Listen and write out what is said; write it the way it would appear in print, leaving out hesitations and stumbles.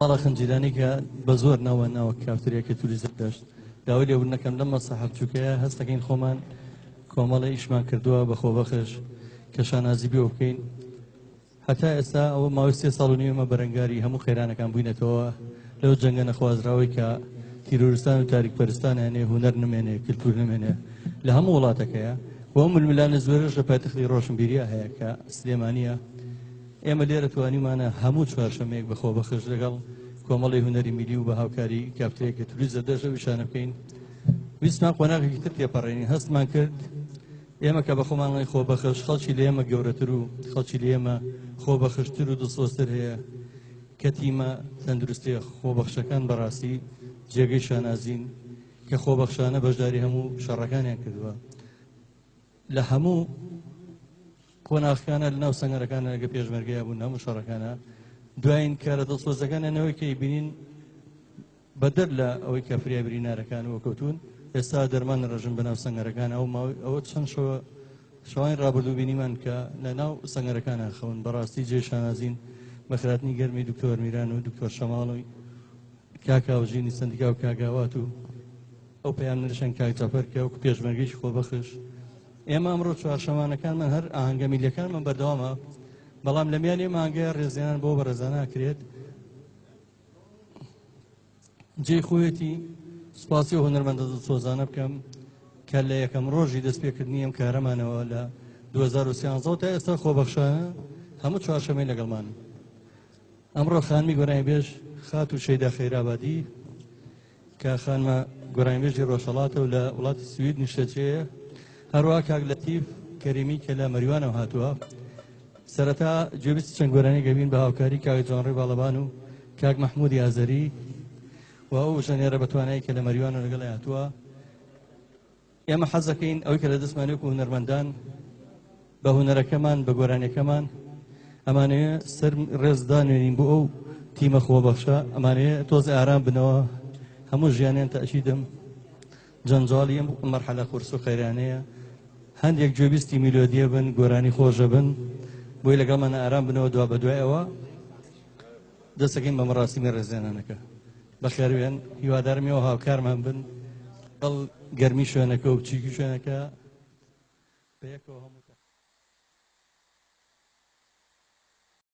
ماڵە خنجیرانی کە بە زۆر ناوە کافتریەکە توریزە دەشت داوای لێبوونەکەم لەم مەسەحەب چووکەیە هەستەکەین خۆمان کۆمەڵی ئیشمان کردووە بە خۆبەخش کە شانازی بێ بکەین هەتا ئێستا ئەوە ماوەی 3 ساڵ و نیوەمە بەرەنگاری هەموو خێرانەکان بووینەتەوە لەو جەنگە نەخوازراوەی کە تیرۆریستان و تاریکپەرستان هێنێ هونەر نمێنێ کلتور نمێنێ لە هەموو وڵاتەکەیە و ئەو ململانە زۆرش لە پایتەختی ڕۆشنبیریە هەیە کە سلێمانیە ئێمە لێرە توانیمانە هەموو چوارشەمەیەک بە خۆبەخش لەگەڵ کۆمەڵی هونەری میلی و بە هاوکاری کافتەیەکە توریزە دەژە ویشانە بکەین ویستمان قۆناغێکی تر تێپەڕێنین هەستمان کرد ئێمە کە بە خۆمانڵی خۆبەخش خەڵکی لە ئێمە گەورەتر و خەڵکی لە ئێمە خۆبەخشتر و دڵسۆزتر هەیە کە تیمە تەندروستی خۆبەخشەکان بەڕاستی جێگەی شانازین کە خۆبەخشانە بەشداری هەموو شەڕەکانیان کردووە لە هەموو قۆناغەکانە لەناو سەنگەرەکانە لەگە پێشمەرگەیە بوون هەموو شەڕەکانە دوایین کارە دڵسۆزەکانەوەی کە بینین بەدەر لە ئەوەی کە فریا برینارەکان وەکەوتون ئێستا دەرمان ڕژن بەناو سەنگەرەکان ئەوە چەند شەوانی ڕابردوو بینیمان کە لە ناو سەنگەرەکانە خەون بەڕاستی جێ شانازین بەخراتنی گەرمی دکتۆر میران و دکتۆر شەماڵی کاکاوژینی سندیکا و کاگاوات و ئەو پەیام نرشەن کاک جەفەر کە وەکو پێشمەرگەیشی خۆبەخش ئێمە ئەمڕۆ چوارشەمانەکانمان هەر ئاهەنگە میلیەکانمان بەردەوامە بەڵام لە میانی ئێمە ئاهەنگەیە ڕێزیێنان بۆ بەڕێزانە ئەکرێت جێی خۆیەتی سوپاسی و هونەرمەندە دڵسۆزانە بکەم کە لە یەکەم ڕۆژی دەستپێکردنی ئەم کارەمانەوە لە 2013 تا ئێستا خۆبەخشانە هەموو چوارشەمەی لەگەڵمان ئەمڕۆ خانمی گۆرانیبێژ خات و شەیدا خەیرابادی کە خانمە گۆرانیبێژی ڕۆژهەڵاتە و لە وڵاتی سوید نیشتەجێیە هەروەها کاک لەتیف کەریمی کە لە مەریوانەوە هاتووە سەرەتا گوێبیستی چەند گۆرانی گەبین بە هاوکاری کاک جوانڕێی باڵەبان و کاک مەحموودی ئازەری و ئەو ژەنێرە بەتوانایی کە لە مەریوانە لەگەڵ هاتووە ئێمە حەز دەکەین ئەوەی کە لە دەستمانێک و هونەرمەندان بە هونەرەکەمان بە گۆرانیەکەمان ئەمانەیە سەر ڕێزدانوێنین بۆ ئەو تیمە خۆبەخشە ئەمانەیە تۆزی ئارام بنەوە هەموو ژیانیان تەشیدم جەنجاڵی ئەم مەرحەلە قورس و خەیرانەیە هەندێک گوێبیستی میلۆدیە بن گۆرانی خۆشە بن بۆی لەگەڵمانە ئارام بنەوە دوا بە دوای ئەوە دەستەکەین بە مەڕاستیمی ڕێزێنانەکە بەخێربێن هیوادارمەوە هاوکارمان بن گەڵ گەرمی شوێنەکە و چیکی شوێنەکە بەیەکەوە هەموو